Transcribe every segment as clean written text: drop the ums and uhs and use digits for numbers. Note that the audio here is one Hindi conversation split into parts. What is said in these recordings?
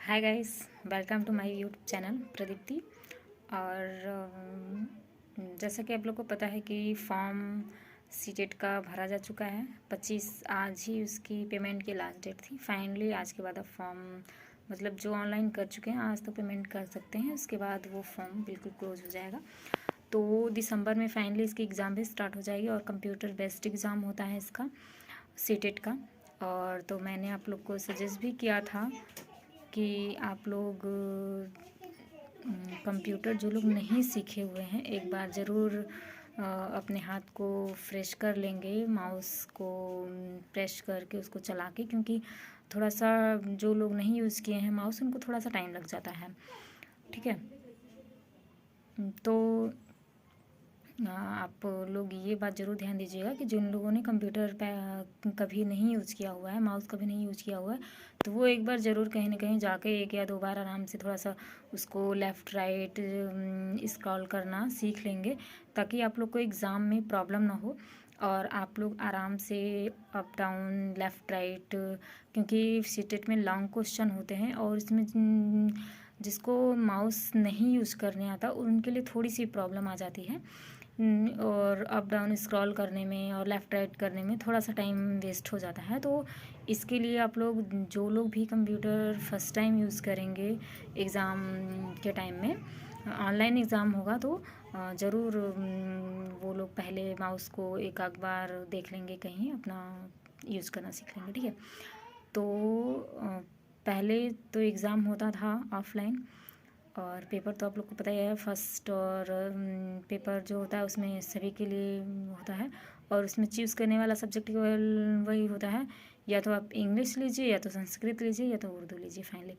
Hi guys, welcome to my YouTube channel Pradeepti. और जैसा कि आप लोग को पता है कि फॉर्म सीटेट का भरा जा चुका है। 25 आज ही उसकी पेमेंट की लास्ट डेट थी। फाइनली आज के बाद अब फॉर्म मतलब जो ऑनलाइन कर चुके हैं आज तो पेमेंट कर सकते हैं, उसके बाद वो फॉर्म बिल्कुल क्लोज हो जाएगा। तो दिसंबर में फाइनली इसकी एग्ज़ाम भी स्टार्ट हो जाएगी और कंप्यूटर बेस्ड एग्ज़ाम होता है इसका सीटेट का। और तो मैंने आप लोग को सजेस्ट भी किया था कि आप लोग कंप्यूटर जो लोग नहीं सीखे हुए हैं एक बार ज़रूर अपने हाथ को फ्रेश कर लेंगे, माउस को प्रेस करके उसको चला के, क्योंकि थोड़ा सा जो लोग नहीं यूज़ किए हैं माउस उनको थोड़ा सा टाइम लग जाता है। ठीक है, तो आप लोग ये बात ज़रूर ध्यान दीजिएगा कि जिन लोगों ने कंप्यूटर पे कभी नहीं यूज़ किया हुआ है, माउस कभी नहीं यूज़ किया हुआ है, तो वो एक बार ज़रूर कहीं ना कहीं जाके 1 या 2 बार आराम से थोड़ा सा उसको लेफ़्ट राइट स्क्रॉल करना सीख लेंगे, ताकि आप लोग को एग्ज़ाम में प्रॉब्लम ना हो और आप लोग आराम से अप डाउन लेफ़्ट राइट, क्योंकि सीटेट में लॉन्ग क्वेश्चन होते हैं और इसमें जिसको माउस नहीं यूज़ करने आता उनके लिए थोड़ी सी प्रॉब्लम आ जाती है और अप डाउन स्क्रॉल करने में और लेफ़्ट राइट करने में थोड़ा सा टाइम वेस्ट हो जाता है। तो इसके लिए आप लोग जो लोग भी कंप्यूटर फर्स्ट टाइम यूज़ करेंगे एग्ज़ाम के टाइम में, ऑनलाइन एग्ज़ाम होगा तो ज़रूर वो लोग पहले माउस को एक आध बार देख लेंगे, कहीं अपना यूज़ करना सीख लेंगे। ठीक है, तो पहले तो एग्ज़ाम होता था ऑफलाइन और पेपर तो आप लोग को पता ही है, फर्स्ट और पेपर जो होता है उसमें सभी के लिए होता है और उसमें चूज़ करने वाला सब्जेक्ट वही होता है, या तो आप इंग्लिश लीजिए या तो संस्कृत लीजिए या तो उर्दू लीजिए। फाइनली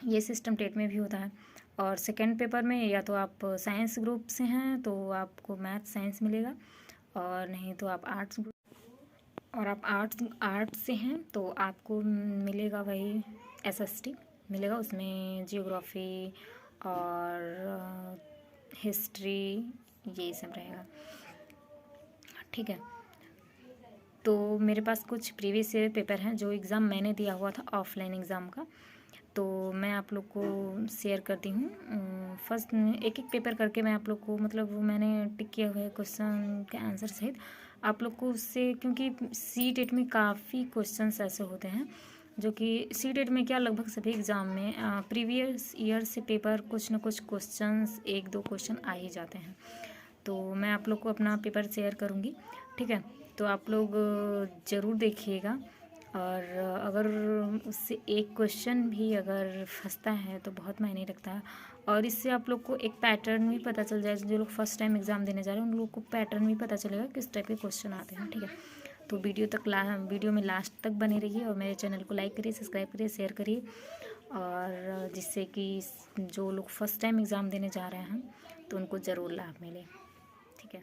ये सिस्टम टेट में भी होता है। और सेकेंड पेपर में या तो आप साइंस ग्रुप से हैं तो आपको मैथ साइंस मिलेगा, और नहीं तो आप आर्ट्स और आप आर्ट्स से हैं तो आपको मिलेगा वही एसएसटी मिलेगा, उसमें जियोग्राफी और हिस्ट्री ये सब रहेगा। ठीक है, तो मेरे पास कुछ प्रीवियस ईयर पेपर हैं जो एग्ज़ाम मैंने दिया हुआ था ऑफलाइन एग्ज़ाम का, तो मैं आप लोग को शेयर करती हूँ। फर्स्ट एक एक पेपर करके मैं आप लोग को मतलब वो मैंने टिक किया हुआ है क्वेश्चन के आंसर सहित आप लोग को उससे, क्योंकि सी टेट में काफ़ी क्वेश्चंस ऐसे होते हैं जो कि सी टेट में क्या लगभग सभी एग्ज़ाम में प्रीवियस ईयर से पेपर कुछ ना कुछ क्वेश्चंस 1-2 क्वेश्चन आ ही जाते हैं। तो मैं आप लोग को अपना पेपर शेयर करूँगी। ठीक है, तो आप लोग ज़रूर देखिएगा और अगर उससे एक क्वेश्चन भी अगर फंसता है तो बहुत मायने रखता है और इससे आप लोग को एक पैटर्न भी पता चल जाए। जो लोग फर्स्ट टाइम एग्ज़ाम देने जा रहे हैं उन लोगों को पैटर्न भी पता चलेगा किस टाइप के क्वेश्चन आते हैं। ठीक है, तो वीडियो में लास्ट तक बने रहिए और मेरे चैनल को लाइक करिए, सब्सक्राइब करिए, शेयर करिए, और जिससे कि जो लोग फर्स्ट टाइम एग्ज़ाम देने जा रहे हैं तो उनको ज़रूर लाभ मिले। ठीक है,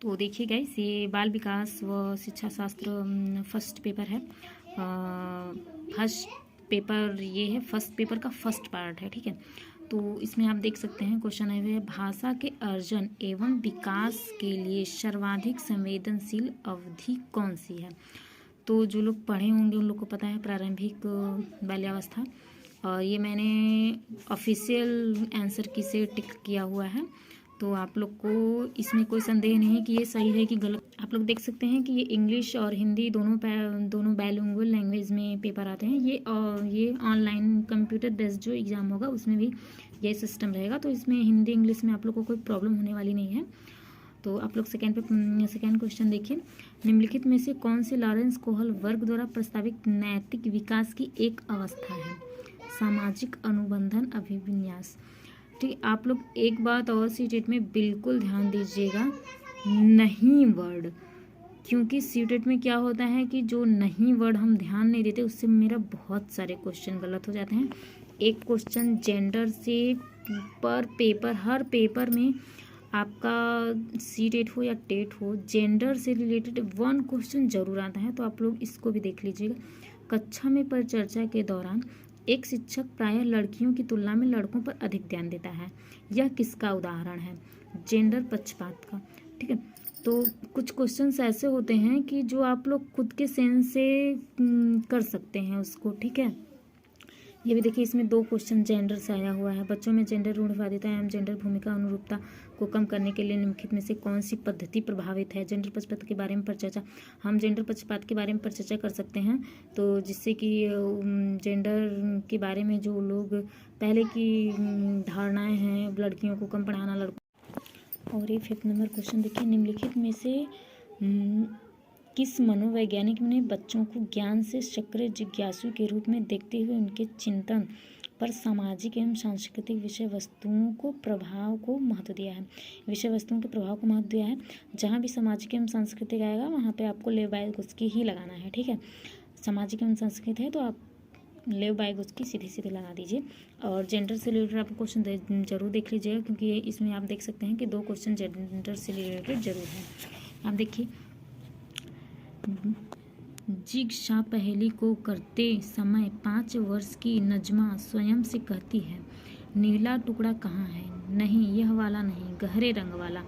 तो देखिए गाइस, ये बाल विकास व शिक्षा शास्त्र फर्स्ट पेपर है। फर्स्ट पेपर ये है, फर्स्ट पेपर का फर्स्ट पार्ट है। ठीक है, तो इसमें आप देख सकते हैं क्वेश्चन आए हुए हैं, भाषा के अर्जन एवं विकास के लिए सर्वाधिक संवेदनशील अवधि कौन सी है। तो जो लोग पढ़े होंगे उन लोग को पता है प्रारंभिक बाल्यावस्था, और ये मैंने ऑफिशियल आंसर की से टिक किया हुआ है, तो आप लोग को इसमें कोई संदेह नहीं कि ये सही है कि गलत। आप लोग देख सकते हैं कि ये इंग्लिश और हिंदी दोनों बाइलिंगुअल लैंग्वेज में पेपर आते हैं। ये ऑनलाइन कंप्यूटर बेस्ड जो एग्ज़ाम होगा उसमें भी ये सिस्टम रहेगा, तो इसमें हिंदी इंग्लिश में आप लोग को कोई प्रॉब्लम होने वाली नहीं है। तो आप लोग सेकेंड क्वेश्चन देखिए, निम्नलिखित में से कौन सी लॉरेंस कोहल वर्ग द्वारा प्रस्तावित नैतिक विकास की एक अवस्था है। सामाजिक अनुबंधन अभिविन्यास। ठीक, आप लोग एक बात और सीटेट में बिल्कुल ध्यान दीजिएगा, नहीं वर्ड, क्योंकि सीटेट में क्या होता है कि जो नहीं वर्ड हम ध्यान नहीं देते उससे मेरा बहुत सारे क्वेश्चन गलत हो जाते हैं। एक क्वेश्चन जेंडर से पर पेपर, हर पेपर में आपका सीटेट हो या टेट हो, जेंडर से रिलेटेड 1 क्वेश्चन जरूर आता है, तो आप लोग इसको भी देख लीजिएगा। कक्षा में परिचर्चा के दौरान एक शिक्षक प्रायः लड़कियों की तुलना में लड़कों पर अधिक ध्यान देता है, यह किसका उदाहरण है। जेंडर पक्षपात का। ठीक है, तो कुछ क्वेश्चंस ऐसे होते हैं कि जो आप लोग खुद के सेंस से कर सकते हैं उसको। ठीक है, ये भी देखिए, इसमें 2 क्वेश्चन जेंडर से आया हुआ है। बच्चों में जेंडर रूढ़िवादिता एवं जेंडर भूमिका अनुरूपता को कम करने के लिए निम्नलिखित में से कौन सी पद्धति प्रभावित है। जेंडर पक्षपात के बारे में पर चर्चा, हम जेंडर पक्षपात के बारे में पर चर्चा कर सकते हैं, तो जिससे कि जेंडर के बारे में जो लोग पहले की धारणाएं हैं, लड़कियों को कम पढ़ाना, लड़कों। और ये 5th नंबर क्वेश्चन देखिए, निम्नलिखित में से किस मनोवैज्ञानिक ने बच्चों को ज्ञान से सक्रिय जिज्ञासु के रूप में देखते हुए उनके चिंतन पर सामाजिक एवं सांस्कृतिक विषय वस्तुओं को प्रभाव को महत्व दिया है। विषय वस्तुओं के प्रभाव को महत्व दिया है। जहाँ भी सामाजिक एवं सांस्कृतिक आएगा वहाँ पे आपको लेव बायगोत्स्की ही लगाना है, ठीक है। सामाजिक एवं सांस्कृतिक है तो आप लेव बायगोत्स्की सीधे सीधे लगा दीजिए। और जेंडर से रिलेटेड आपको क्वेश्चन जरूर देख लीजिएगा, क्योंकि इसमें आप देख सकते हैं कि 2 क्वेश्चन जेंडर से रिलेटेड जरूर है। आप देखिए, जिग्शा पहेली को करते समय 5 वर्ष की नजमा स्वयं से कहती है, नीला टुकड़ा कहाँ है? नहीं, यह वाला नहीं, गहरे रंग वाला,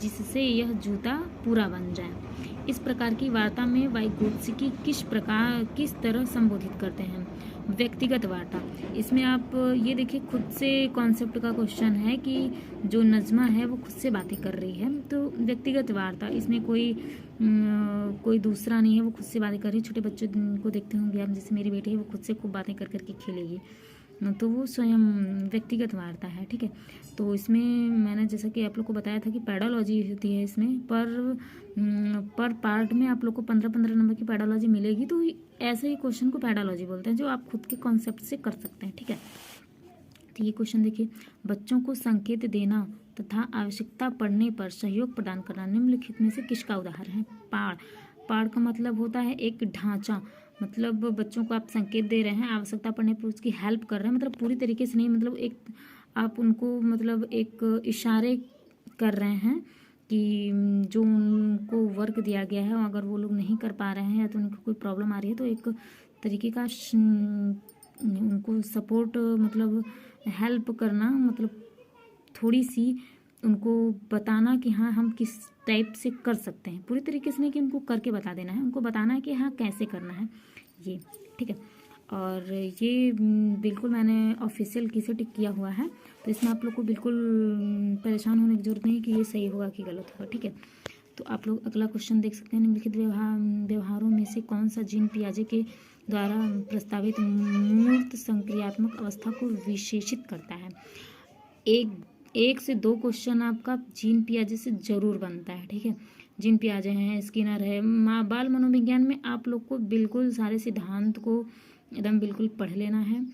जिससे यह जूता पूरा बन जाए। इस प्रकार की वार्ता में वाइगोत्स्की किस तरह संबोधित करते हैं? व्यक्तिगत वार्ता। इसमें आप ये देखिए, खुद से कॉन्सेप्ट का क्वेश्चन है कि जो नज़्मा है वो खुद से बातें कर रही है, तो व्यक्तिगत वार्ता, इसमें कोई दूसरा नहीं है, वो खुद से बातें कर रही है। छोटे बच्चों को देखते होंगे आप, जैसे मेरी बेटी है, वो खुद से खूब बातें कर करके खेलेगी, तो वो स्वयं व्यक्तिगत वार्ता है, ठीक है। तो इसमें मैंने जैसा कि आप लोग को बताया था कि पैडालॉजी होती है इसमें, पर पार्ट में आप लोग को 15-15 नंबर की पैडालॉजी मिलेगी। तो ऐसे ही क्वेश्चन को पैडालॉजी बोलते हैं, जो आप खुद के कॉन्सेप्ट से कर सकते हैं, ठीक है। तो ये क्वेश्चन देखिए, बच्चों को संकेत देना तथा आवश्यकता पड़ने पर सहयोग प्रदान करना निम्नलिखित में से किसका उदाहरण है? पाड़ का मतलब होता है एक ढांचा, मतलब बच्चों को आप संकेत दे रहे हैं, आवश्यकता पड़ने पर उसकी हेल्प कर रहे हैं, मतलब पूरी तरीके से नहीं, मतलब एक आप उनको मतलब एक इशारे कर रहे हैं कि जो उनको वर्क दिया गया है, अगर वो लोग नहीं कर पा रहे हैं या तो उनको कोई प्रॉब्लम आ रही है, तो एक तरीके का उनको सपोर्ट, मतलब हेल्प करना, मतलब थोड़ी सी उनको बताना कि हाँ हम किस टाइप से कर सकते हैं। पूरी तरीके से नहीं कि उनको करके बता देना है, उनको बताना है कि हाँ कैसे करना है ये, ठीक है। और ये बिल्कुल मैंने ऑफिशियल की से टिक किया हुआ है, तो इसमें आप लोग को बिल्कुल परेशान होने की जरूरत नहीं कि ये सही होगा कि गलत होगा, ठीक है। तो आप लोग अगला क्वेश्चन देख सकते हैं, निम्नलिखित व्यवहारों में से कौन सा जीन पियाजे के द्वारा प्रस्तावित मूर्त संक्रियात्मक अवस्था को विशेषित करता है? एक से 2 क्वेश्चन आपका जीन पियाजे से जरूर बनता है, ठीक है। जीन पियाजे हैं, स्किनर है, बाल मनोविज्ञान में आप लोग को बिल्कुल सारे सिद्धांत को एकदम बिल्कुल पढ़ लेना है,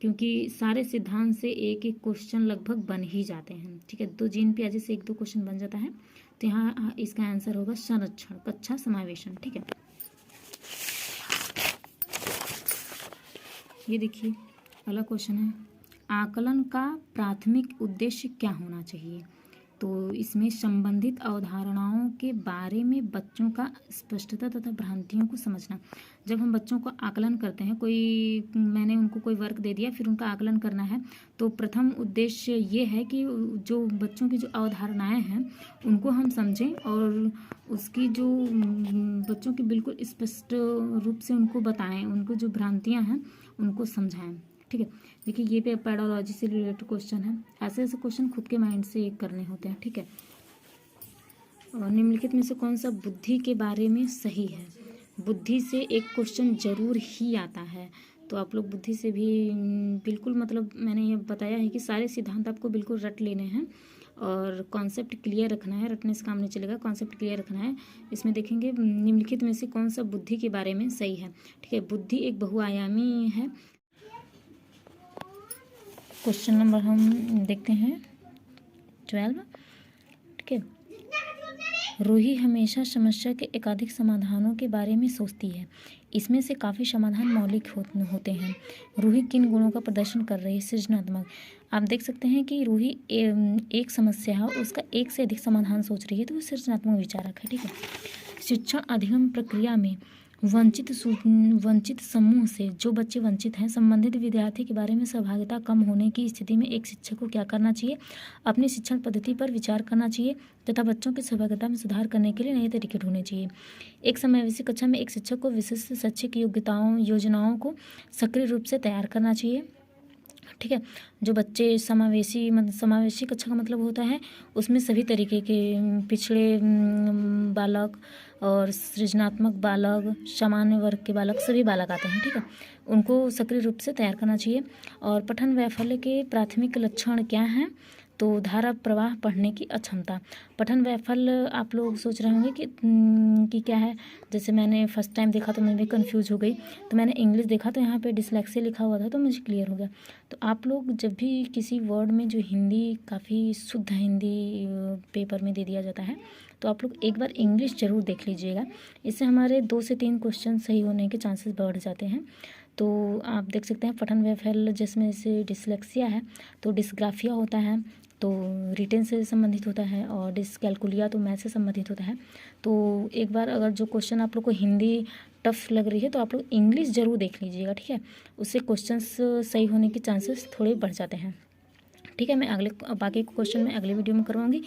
क्योंकि सारे सिद्धांत से एक क्वेश्चन लगभग बन ही जाते हैं, ठीक है। तो जीन पियाजे से 1-2 क्वेश्चन बन जाता है, तो यहाँ इसका आंसर होगा संरक्षण, कक्षा समावेशन, ठीक है। ये देखिए अगला क्वेश्चन है, आकलन का प्राथमिक उद्देश्य क्या होना चाहिए? तो इसमें संबंधित अवधारणाओं के बारे में बच्चों का स्पष्टता तथा भ्रांतियों को समझना। जब हम बच्चों को आकलन करते हैं, मैंने उनको कोई वर्क दे दिया, फिर उनका आकलन करना है, तो प्रथम उद्देश्य ये है कि जो बच्चों की जो अवधारणाएं हैं उनको हम समझें, और उसकी जो बच्चों की बिल्कुल स्पष्ट रूप से उनको बताएं, उनको जो भ्रांतियाँ हैं उनको समझाएं, ठीक है। देखिए ये पे पैडोलॉजी से रिलेटेड क्वेश्चन है, ऐसे क्वेश्चन खुद के माइंड से करने होते हैं, ठीक है। और निम्नलिखित में से कौन सा बुद्धि के बारे में सही है? बुद्धि से एक क्वेश्चन जरूर ही आता है, तो आप लोग बुद्धि से भी बिल्कुल, मतलब मैंने ये बताया है कि सारे सिद्धांत आपको बिल्कुल रट लेने हैं और कॉन्सेप्ट क्लियर रखना है, रटने से काम नहीं चलेगा, कॉन्सेप्ट क्लियर रखना है। इसमें देखेंगे निम्नलिखित में से कौन सा बुद्धि के बारे में सही है, ठीक है। बुद्धि एक बहुआयामी है। क्वेश्चन नंबर हम देखते हैं 12, ठीक है। रूही हमेशा समस्या के एकाधिक समाधानों के बारे में सोचती है, इसमें से काफ़ी समाधान मौलिक होते हैं। रूही किन गुणों का प्रदर्शन कर रही है? सृजनात्मक। आप देख सकते हैं कि रूही एक समस्या है, उसका एक से अधिक समाधान सोच रही है, तो वो सृजनात्मक विचारक है, ठीक है। शिक्षण अधिगम प्रक्रिया में वंचित समूह से जो बच्चे वंचित हैं, संबंधित विद्यार्थी के बारे में सहभागिता कम होने की स्थिति में एक शिक्षक को क्या करना चाहिए? अपनी शिक्षण पद्धति पर विचार करना चाहिए तथा बच्चों की सहभागिता में सुधार करने के लिए नए तरीके ढूंढने चाहिए। एक समावेशी कक्षा में एक शिक्षक को विशिष्ट शैक्षिक योजनाओं को सक्रिय रूप से तैयार करना चाहिए। ठीक है। जो बच्चे समावेशी कक्षा का मतलब होता है उसमें सभी तरीके के पिछड़े बालक और सृजनात्मक बालक, सामान्य वर्ग के बालक, सभी बालक आते हैं। ठीक है, उनको सक्रिय रूप से तैयार करना चाहिए। और पठन वैफल्य के प्राथमिक लक्षण क्या हैं? तो धारा प्रवाह पढ़ने की अक्षमता। पठन वैफल्य आप लोग सोच रहे होंगे कि क्या है। जैसे मैंने फर्स्ट टाइम देखा तो मैं भी कंफ्यूज हो गई, तो मैंने इंग्लिश देखा तो यहाँ पे डिसलेक्सिया लिखा हुआ था तो मुझे क्लियर हो गया। तो आप लोग जब भी किसी वर्ड में जो हिंदी काफ़ी शुद्ध हिंदी पेपर में दे दिया जाता है तो आप लोग एक बार इंग्लिश ज़रूर देख लीजिएगा। इससे हमारे 2 से 3 क्वेश्चन सही होने के चांसेस बढ़ जाते हैं। तो आप देख सकते हैं पठन वैफल्य जिसमें से डिसलेक्सिया है तो डिस्ग्राफिया होता है, तो रिटेन से संबंधित होता है, और डिसकैलकुलिया तो मैथ से संबंधित होता है। तो एक बार अगर जो क्वेश्चन आप लोग को हिंदी टफ लग रही है तो आप लोग इंग्लिश ज़रूर देख लीजिएगा। ठीक है, उससे क्वेश्चंस सही होने के चांसेस थोड़े बढ़ जाते हैं। ठीक है, मैं बाकी क्वेश्चन मैं अगले वीडियो में करवाऊँगी।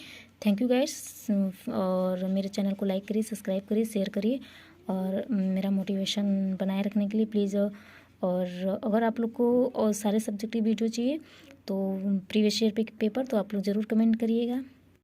थैंक यू गाइस, और मेरे चैनल को लाइक करिए, सब्सक्राइब करिए, शेयर करिए, और मेरा मोटिवेशन बनाए रखने के लिए प्लीज़। और अगर आप लोग को और सारे सब्जेक्ट की वीडियो चाहिए तो प्रीवियस ईयर पेपर तो आप लोग ज़रूर कमेंट करिएगा।